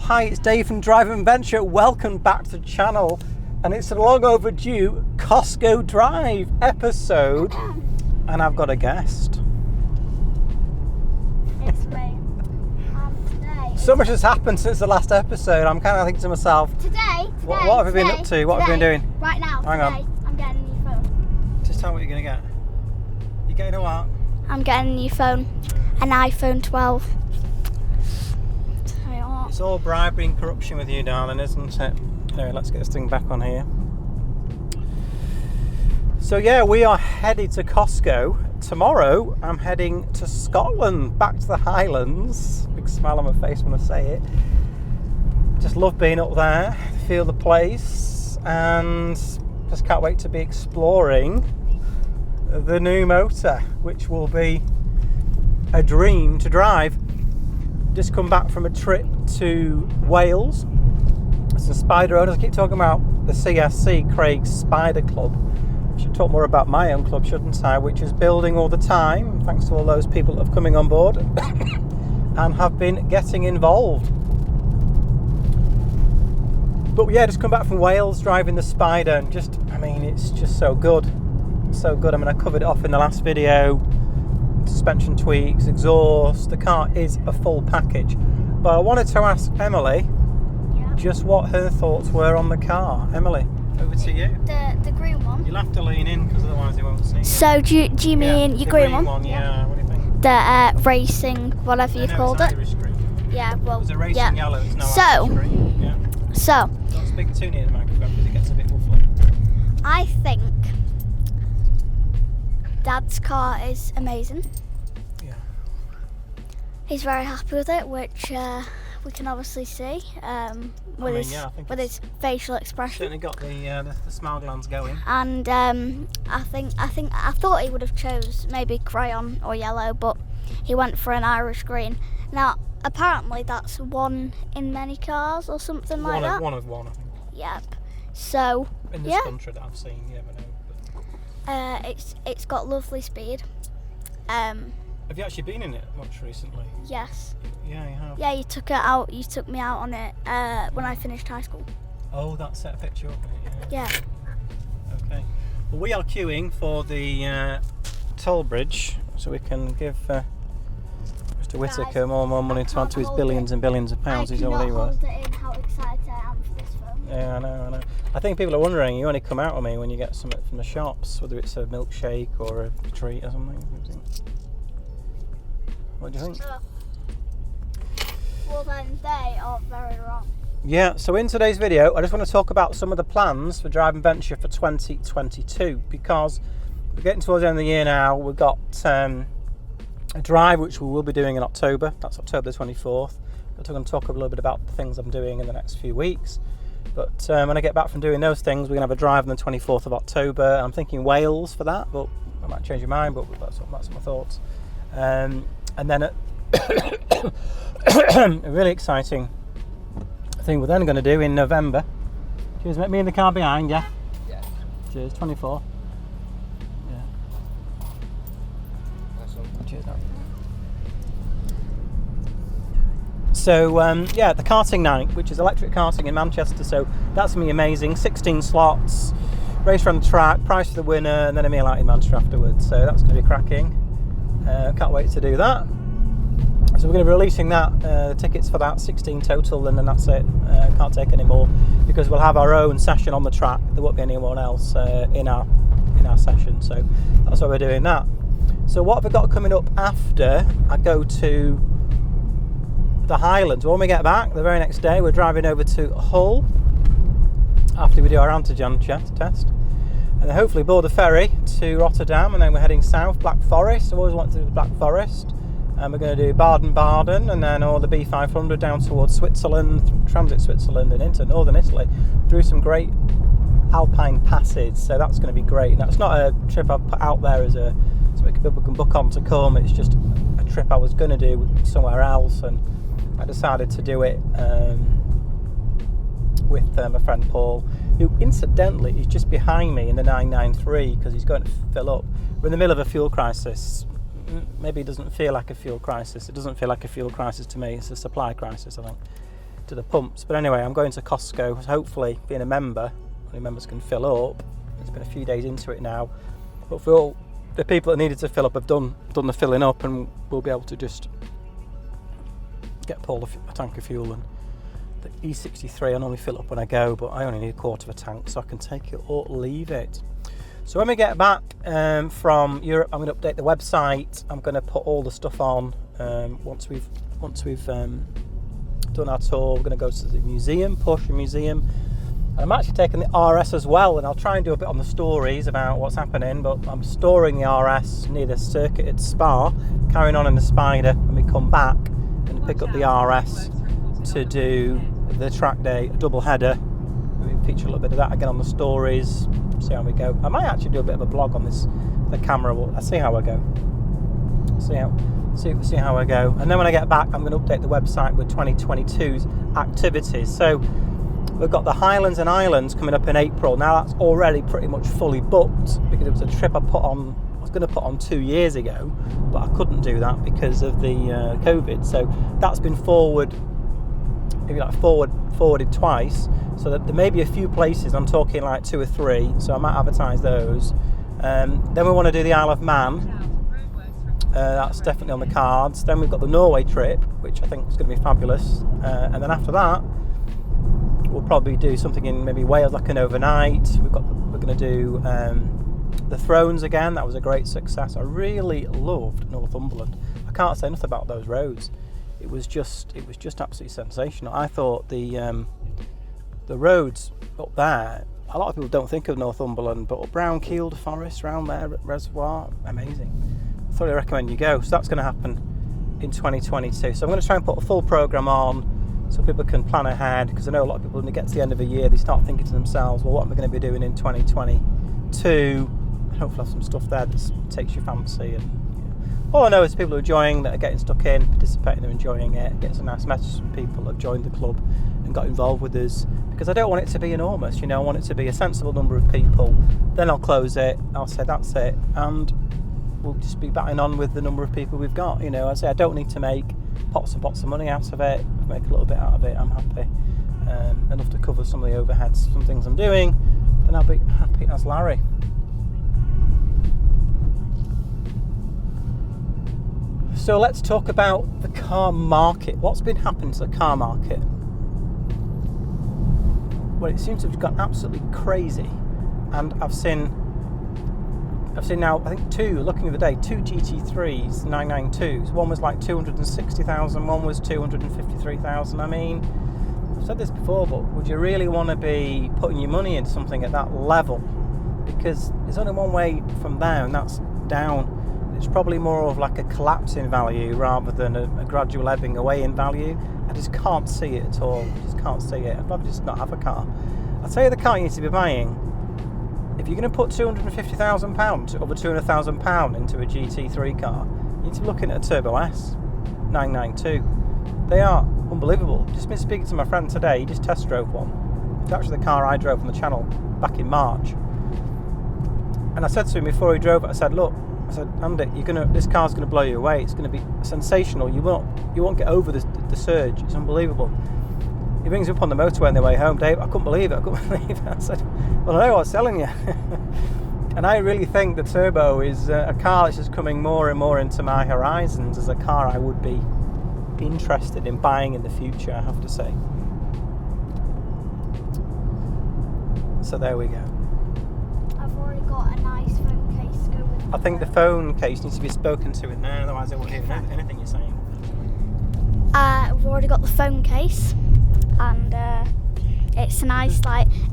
Hi, it's Dave from Driving Venture. Welcome back to the channel. And it's a long overdue Costco Drive episode. And I've got a guest. It's me. Today. So much has happened since the last episode. I'm kind of thinking to myself, what have you been up to? What have you been doing? Right now, Hang on. I'm getting a new phone. Just tell me what you're going to get. You're getting a what? I'm getting a new phone. An iPhone 12. It's all bribery and corruption with you, darling, isn't it? Anyway, let's get this thing back on here. So yeah, we are headed to Costco. Tomorrow, I'm heading to Scotland, back to the Highlands. Big smile on my face when I say it. Just love being up there, feel the place, and just can't wait to be exploring the new motor, which will be a dream to drive. Just come back from a trip to Wales. Some spider owners. I keep talking about the CSC, Craig's Spider Club. I should talk more about my own club, shouldn't I? Which is building all the time, thanks to all those people that have coming on board and have been getting involved. But yeah, just come back from Wales, driving the Spider, and just, I mean, it's just so good. So good. I mean, I covered it off in the last video. Suspension tweaks, exhaust, the car is a full package. But I wanted to ask Emily just what her thoughts were on the car. Emily, over to you. The green one. You'll have to lean in because otherwise they won't see you. So do you mean your green one? Yeah, what do you think? The racing, whatever you called it. Irish green. Yeah, well, There's a racing yellow, it's no So, Irish green. Yeah. So, Don't speak too near the microphone because it gets a bit woofly. I think Dad's car is amazing. Yeah. He's very happy with it, which we can obviously see with his facial expression. Certainly got the smile glands going. And I thought he would have chose maybe crayon or yellow, but he went for an Irish green. Now, apparently that's one in many cars or something like that. One of one, I think. Yep. So in this country that I've seen, you never know. But it's got lovely speed. have you actually been in it much recently? Yes. Yeah, you have. Yeah, you took it out. You took me out on it when I finished high school. Oh, that set a picture up. Yeah. Okay. Well, we are queuing for the toll bridge, so we can give Mr. Whittaker more money to add to his billions and billions of pounds. He's already worth. I cannot hold it in how excited I am for this phone. Yeah, I know. I think people are wondering, you only come out with me when you get something from the shops, whether it's a milkshake or a treat or something. What do you think? Well, then they are very wrong. Yeah, so in today's video, I just want to talk about some of the plans for Driving Venture for 2022, because we're getting towards the end of the year now. We've got a drive which we will be doing in October. That's October the 24th. I'm going to talk a little bit about the things I'm doing in the next few weeks. But when I get back from doing those things, we're going to have a drive on the 24th of October. I'm thinking Wales for that, but I might change your mind, but that's my thoughts. And then a really exciting thing we're then going to do in November. Cheers, mate. Me in the car behind, yeah? Yeah. Cheers, 24. Yeah. Nice one. Cheers, mate. So, yeah, the karting night, which is electric karting in Manchester. So that's going to be amazing. 16 slots, race around the track, prize for the winner, and then a meal out in Manchester afterwards. So that's going to be cracking. Can't wait to do that. So we're going to be releasing that, tickets for that, 16 total, and then that's it. Can't take any more because we'll have our own session on the track. There won't be anyone else in our session. So that's why we're doing that. So what have we got coming up after I go to the Highlands? When we get back, the very next day, we're driving over to Hull after we do our antigen test. And then hopefully board the ferry to Rotterdam, and then we're heading south, Black Forest. I've always wanted to do the Black Forest. And we're going to do Baden-Baden, and then all the B500 down towards Switzerland, transit Switzerland, and into northern Italy through some great alpine passes. So that's going to be great. Now, it's not a trip I've put out there as so people can book on to come. It's just a trip I was going to do somewhere else, and I decided to do it with my friend Paul, who incidentally is just behind me in the 993 because he's going to fill up. We're in the middle of a fuel crisis. Maybe it doesn't feel like a fuel crisis. It doesn't feel like a fuel crisis to me. It's a supply crisis, I think. to the pumps. But anyway, I'm going to Costco, hopefully being a member, only members can fill up. It's been a few days into it now, but for all the people that needed to fill up have done the filling up, and we'll be able to just get Paul a tank of fuel. And the E63 I normally fill up when I go, but I only need a quarter of a tank, so I can take it or leave it. So when we get back from Europe, I'm going to update the website. I'm going to put all the stuff on once we've done our tour. We're going to go to the museum, Porsche Museum. And I'm actually taking the RS as well, and I'll try and do a bit on the stories about what's happening, but I'm storing the RS near the circuit at Spa, carrying on in the Spider. When we come back, I'm going to pick up the RS to do the track day double header. We feature a little bit of that again on the stories. See how we go. I might actually do a bit of a blog on the camera. I'll see how I go. See how I go. And then when I get back, I'm going to update the website with 2022's activities. So we've got the Highlands and Islands coming up in April. Now that's already pretty much fully booked because it was a trip I was going to put on 2 years ago, but I couldn't do that because of the COVID. So that's been forwarded twice. So that there may be a few places, I'm talking like 2 or 3, so I might advertise those. Then we want to do the Isle of Man. That's definitely on the cards. Then we've got the Norway trip, which I think is going to be fabulous. And then after that, we'll probably do something in maybe Wales, like an overnight. We're going to do the Thrones again. That was a great success. I really loved Northumberland. I can't say enough about those roads. It was just absolutely sensational. I thought the roads up there, a lot of people don't think of Northumberland, but up round Kielder Forest, round there, Reservoir, amazing. I thoroughly recommend you go. So that's going to happen in 2022. So I'm going to try and put a full programme on so people can plan ahead, because I know a lot of people, when they get to the end of a year, they start thinking to themselves, well, what am I going to be doing in 2022? And hopefully have some stuff there that takes your fancy. And all I know is people who are enjoying, that are getting stuck in, participating, they're enjoying it. Get some nice messages from people that have joined the club and got involved with us, because I don't want it to be enormous. I want it to be a sensible number of people. Then I'll close it, I'll say that's it, and we'll just be batting on with the number of people we've got. I say I don't need to make pots and pots of money out of it. If I make a little bit out of it, I'm happy. Enough to cover some of the overheads, some things I'm doing, then I'll be happy as Larry. So let's talk about the car market. What's been happening to the car market? Well, it seems to have gone absolutely crazy, and I've seen now, I think looking at the day, 2 GT3s, 992s. One was like 260,000, one was 253,000. I mean, I've said this before, but would you really want to be putting your money into something at that level? Because there's only one way from there, and that's down. It's probably more of like a collapse in value rather than a gradual ebbing away in value. I just can't see it at all. I just can't see it. I'd rather just not have a car. I'll tell you the car you need to be buying. If you're going to put £250,000, over £200,000 into a GT3 car, you need to be looking at a Turbo S 992. They are unbelievable. Just been speaking to my friend today. He just test drove one. It's actually the car I drove on the channel back in March. And I said to him before he drove it, I said, look, Andy, this car's going to blow you away. It's going to be sensational. You won't get over the surge. It's unbelievable. He rings up on the motorway on the way home. Dave, I couldn't believe it. I said, well, I know what I was telling you. And I really think the Turbo is a car that's just coming more and more into my horizons as a car I would be interested in buying in the future, I have to say. So there we go. I've already got a nice phone case to go with. I think the phone case needs to be spoken to in there, otherwise I won't hear anything you're saying. We've already got the phone case, and it's nice,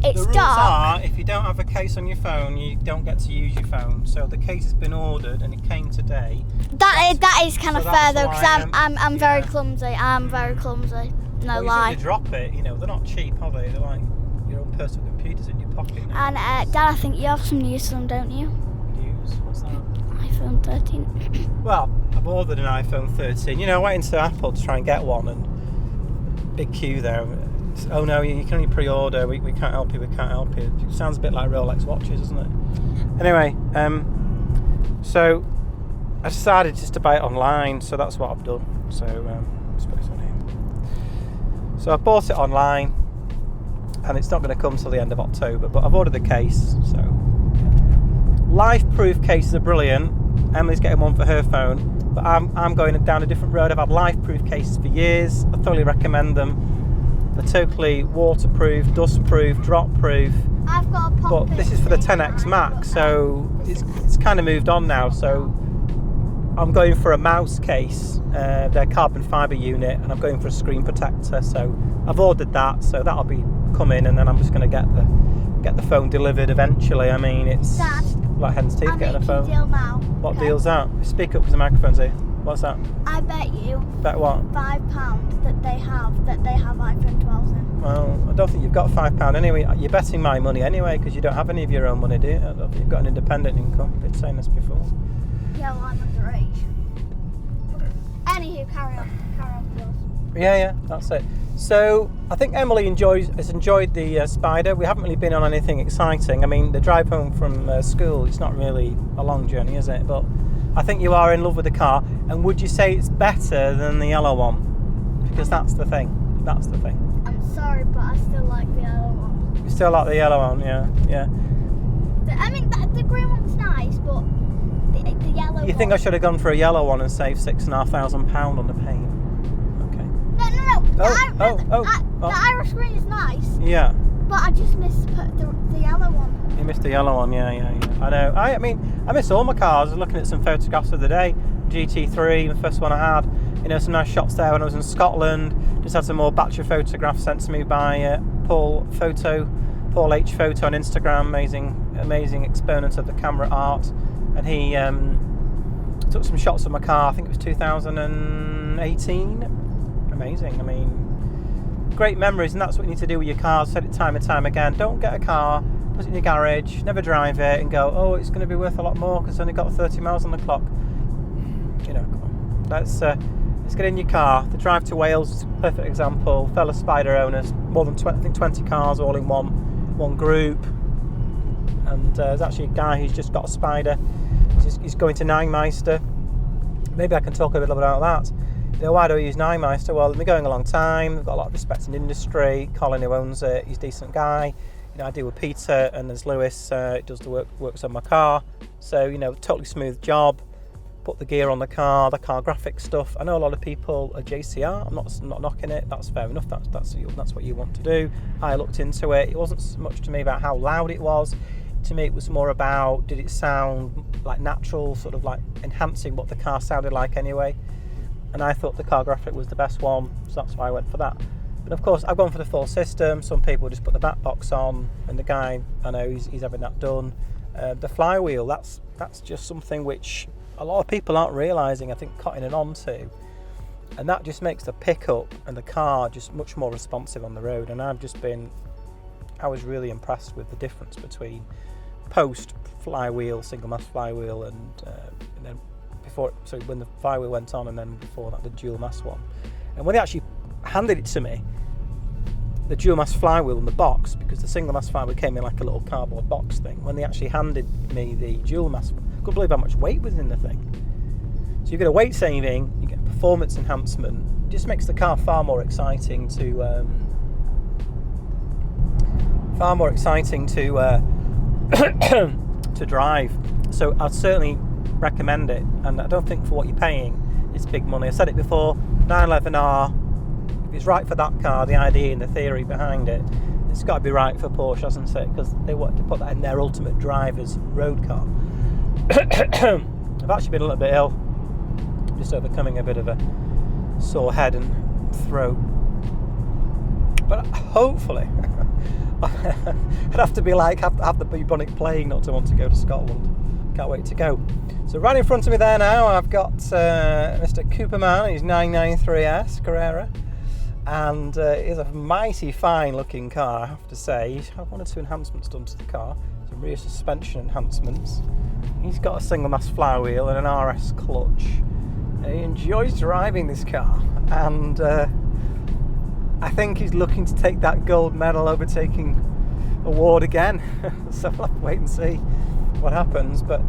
it's the rules dark. are, if you don't have a case on your phone, you don't get to use your phone. So the case has been ordered and it came today. That is kind of fair though, because I'm very yeah. clumsy. I'm very clumsy. No well, lie. You should drop it. They're not cheap, are they? They're like your own personal computers in your pocket now. And Dad, I think you have some news for them, don't you? News? What's that? iPhone 13. Well, I've ordered an iPhone 13. I went into Apple to try and get one, and big queue there. Oh no, you can only pre-order. We can't help you. We can't help you. It sounds a bit like Rolex watches, doesn't it? Anyway, so I decided just to buy it online. So that's what I've done. So let's put it on here. So So I bought it online, and it's not going to come till the end of October, but I've ordered the case. So life-proof cases are brilliant. Emily's getting one for her phone, but I'm going down a different road. I've had life-proof cases for years. I thoroughly recommend them. They're totally waterproof, dust-proof, drop-proof. I've got a pop. But this is for the 10X Max, so it's kind of moved on now. So I'm going for a mouse case, their carbon fibre unit, and I'm going for a screen protector. So I've ordered that, so that'll be coming, and then I'm just going to get the phone delivered eventually. I mean, it's Dad, like hen's teeth getting a phone. Deal now. What deal's that? Speak up because the microphone's here. What's that? I bet you Bet what? £5 that they have iPhone 12s in. Well, I don't think you've got £5 anyway. You're betting my money anyway because you don't have any of your own money, do you? I don't think you've got an independent income. I've been saying this before. Yeah, well, I'm underage. Anywho, carry on, please. Yeah, that's it. So I think Emily has enjoyed the Spider. We haven't really been on anything exciting. I mean, the drive home from school, it's not really a long journey, is it? But I think you are in love with the car. And would you say it's better than the yellow one? Because that's the thing. I'm sorry, but I still like the yellow one. You still like the yellow one, yeah. I mean, the green one's nice, but the yellow You think I should have gone for a yellow one and saved £6,500 on the paint? Okay. No. The Irish green is nice. Yeah. But I just miss the yellow one. You missed the yellow one, yeah. I know. I mean, I miss all my cars. I was looking at some photographs of the day. GT3, the first one I had. You know, some nice shots there when I was in Scotland. Just had some more batch of photographs sent to me by Paul H Photo on Instagram. Amazing exponent of the camera art. And he took some shots of my car. I think it was 2018. Amazing. I mean, great memories, and that's what you need to do with your cars. Said it time and time again. Don't get a car, put it in your garage, never drive it, and go, oh, it's going to be worth a lot more because it's only got 30 miles on the clock. You know, come on. Let's get in your car. The drive to Wales is a perfect example. Fellow Spider owners, more than 20 cars all in one group. And there's actually a guy who's just got a Spider. He's going to Nijmeister. Maybe I can talk a bit about that. You know, why do I use Nijmeister? Well, they've been going a long time. They've got a lot of respect in the industry. Colin, who owns it, he's a decent guy. You know, I deal with Peter, and there's Lewis. Does the works on my car. So, you know, totally smooth job. Put the gear on the car graphic stuff. I know a lot of people are JCR. I'm not knocking it. That's fair enough. That's what you want to do. I looked into it. It wasn't so much to me about how loud it was. To me, it was more about, did it sound like natural, sort of like enhancing what the car sounded like anyway. And I thought the car graphic was the best one, so that's why I went for that. But of course, I've gone for the full system. Some people just put the back box on, and the guy, I know he's having that done. The flywheel, that's just something which a lot of people aren't realising, I think, cutting on to. And that just makes the pickup and the car just much more responsive on the road. And I was really impressed with the difference between post flywheel, single mass flywheel, and then before, so when the flywheel went on, and then before that the dual mass one. And when they actually handed it to me, the dual mass flywheel in the box, because the single mass flywheel came in like a little cardboard box thing, when they actually handed me the dual mass, I couldn't believe how much weight was in the thing. So you get a weight saving, you get performance enhancement. It just makes the car far more exciting to to drive. So I'd certainly recommend it, and I don't think for what you're paying it's big money. I said it before, 911R, if it's right for that car, the idea and the theory behind it, it's got to be right for Porsche, hasn't it? Because they want to put that in their ultimate driver's road car. I've actually been a little bit ill, just overcoming a bit of a sore head and throat, but hopefully I'd have to be like have the bubonic plague not to want to go to Scotland. Can't wait to go. So right in front of me there now, I've got Mr. Cooperman, his 993S Carrera, and it is a mighty fine looking car, I have to say. He's had one or two enhancements done to the car, some rear suspension enhancements. He's got a single mass flywheel and an RS clutch. He enjoys driving this car, and I think he's looking to take that gold medal overtaking award again. So we'll have to wait and see what happens, but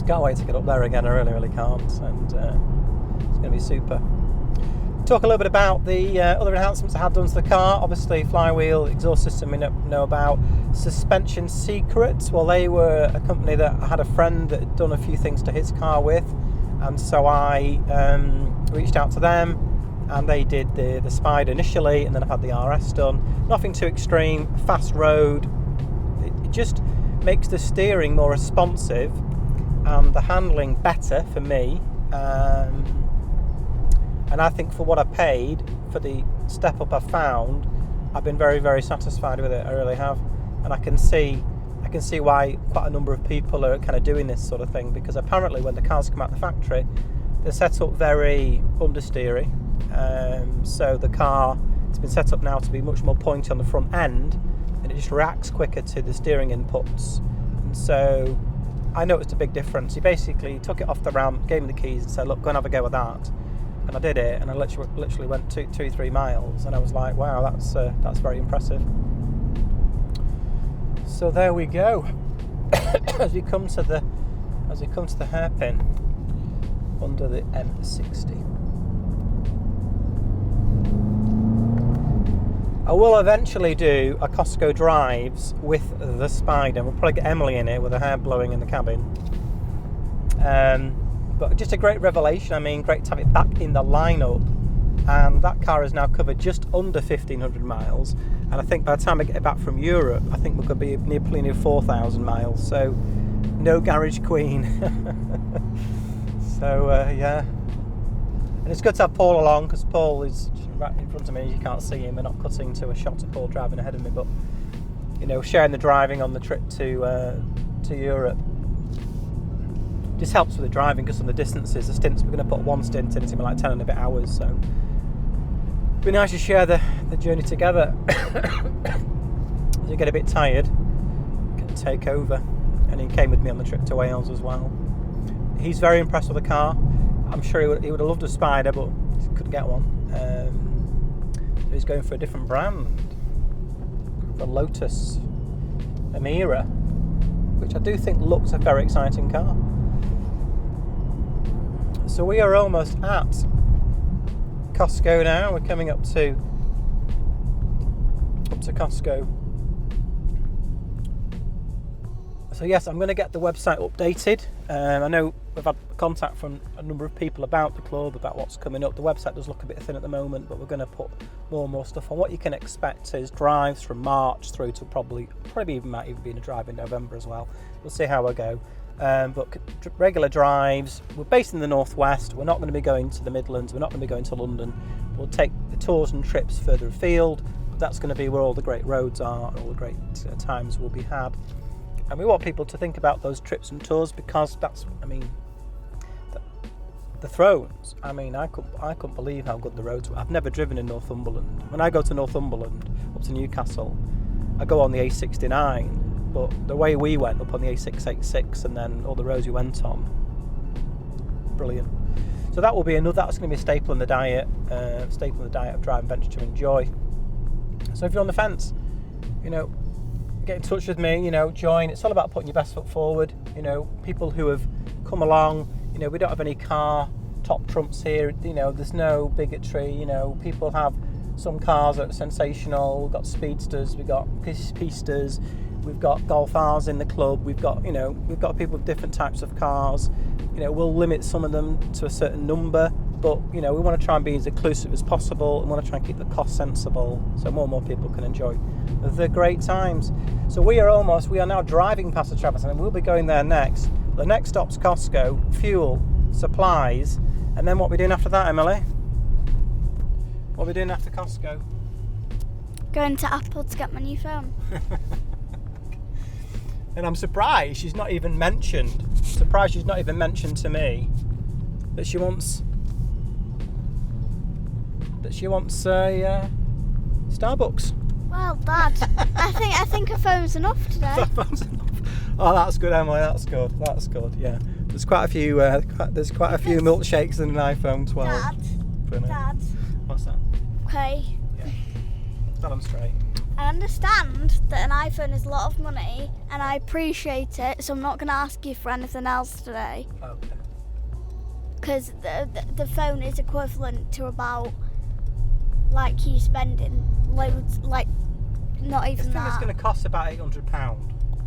can't wait to get up there again. I really can't, and it's going to be super. Talk a little bit about the other enhancements I had done to the car. Obviously, flywheel, exhaust system we know about. Suspension Secrets, well, they were a company that I had a friend that had done a few things to his car with, and so I reached out to them, and they did the Spider initially, and then I've had the RS done. Nothing too extreme, fast road. It just makes the steering more responsive and the handling better for me. And I think for what I paid for the step up I found, I've been very, very satisfied with it. I really have, and I can see why quite a number of people are kind of doing this sort of thing, because apparently when the cars come out of the factory, they're set up very understeery. So the car, it's been set up now to be much more pointy on the front end, and it just reacts quicker to the steering inputs. And so I noticed a big difference. He basically took it off the ramp, gave me the keys, and said, "Look, go and have a go with that." And I did it, and I literally went 2-3 miles, and I was like, "Wow, that's very impressive." So there we go. as we come to the hairpin under the M60. I will eventually do a Costco Drives with the Spider. We'll probably get Emily in it with her hair blowing in the cabin. But just a great revelation. I mean, great to have it back in the lineup. And that car has now covered just under 1,500 miles. And I think by the time I get it back from Europe, I think we could be near 4,000 miles. So, no garage queen. Yeah. And it's good to have Paul along, because Paul is right in front of me. You can't see him. We're not cutting to a shot of Paul driving ahead of me, but sharing the driving on the trip to Europe just helps with the driving, because on the distances, the stints, we're going to put one stint in, it's going to be like 10 and a bit hours, so it'd be nice to share the journey together. As you get a bit tired, you can take over. And he came with me on the trip to Wales as well. He's very impressed with the car. I'm sure he would have loved a Spider, but he couldn't get one. So he's going for a different brand, the Lotus Emira, which I do think looks a very exciting car. So we are almost at Costco now. We're coming up to Costco. So yes, I'm going to get the website updated. I know we've had contact from a number of people about the club, about what's coming up. The website does look a bit thin at the moment, but we're going to put more and more stuff on. What you can expect is drives from March through to probably might even be in a drive in November as well. We'll see how I go. But regular drives. We're based in the northwest. We're not going to be going to the Midlands. We're not going to be going to London. We'll take the tours and trips further afield. But that's going to be where all the great roads are, and all the great times will be had. And we want people to think about those trips and tours, because that's, the Thrones. I couldn't believe how good the roads were. I've never driven in Northumberland. When I go to Northumberland, up to Newcastle, I go on the A69. But the way we went up on the A686, and then all the roads we went on, brilliant. So that's going to be a staple in the diet of Drive and Venture to enjoy. So if you're on the fence, get in touch with me, join. It's all about putting your best foot forward. People who have come along, we don't have any car top trumps here. There's no bigotry. People have some cars that are sensational. We've got speedsters, we've got pistas, we've got Golf R's in the club. We've got people with different types of cars. We'll limit some of them to a certain number, but we want to try and be as inclusive as possible, and want to try and keep the cost sensible, so more and more people can enjoy the great times. So we are now driving past the Travis, and we'll be going there next. The next stop's Costco, fuel, supplies, and then what are we doing after that, Emily? What are we doing after Costco? Going to Apple to get my new phone. And I'm surprised she's not even mentioned to me that she wants a Starbucks. Well, Dad, I think a phone's enough today. Oh, that's good, Emily. That's good. Yeah, there's quite a few milkshakes and an iPhone 12. Dad. What's that? Okay. Yeah. Tell them straight. I understand that an iPhone is a lot of money, and I appreciate it. So I'm not going to ask you for anything else today. Okay. Because the phone is equivalent to about like you spending loads, like not This even thing is that. going to cost about £800,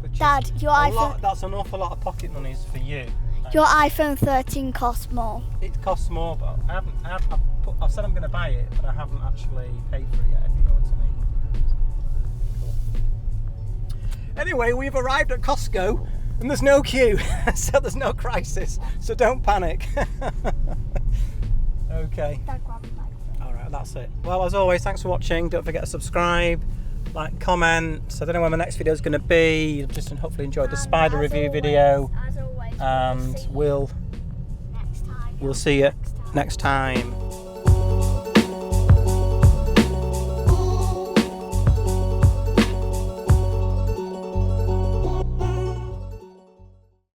which Dad, is your a iPhone, lot. That's an awful lot of pocket monies for you. your iPhone 13 costs more. It costs more, but I've said I'm going to buy it, but I haven't actually paid for it yet, if you know what I mean. Cool. Anyway, we've arrived at Costco, and there's no queue, so there's no crisis, so don't panic. Okay. Dad, grab the microphone. Alright, that's it. Well, as always, thanks for watching. Don't forget to subscribe, like, comment. So I don't know when my next video is going to be. You'll just hopefully enjoyed the spider review video. As always, And we'll next time. see you next time.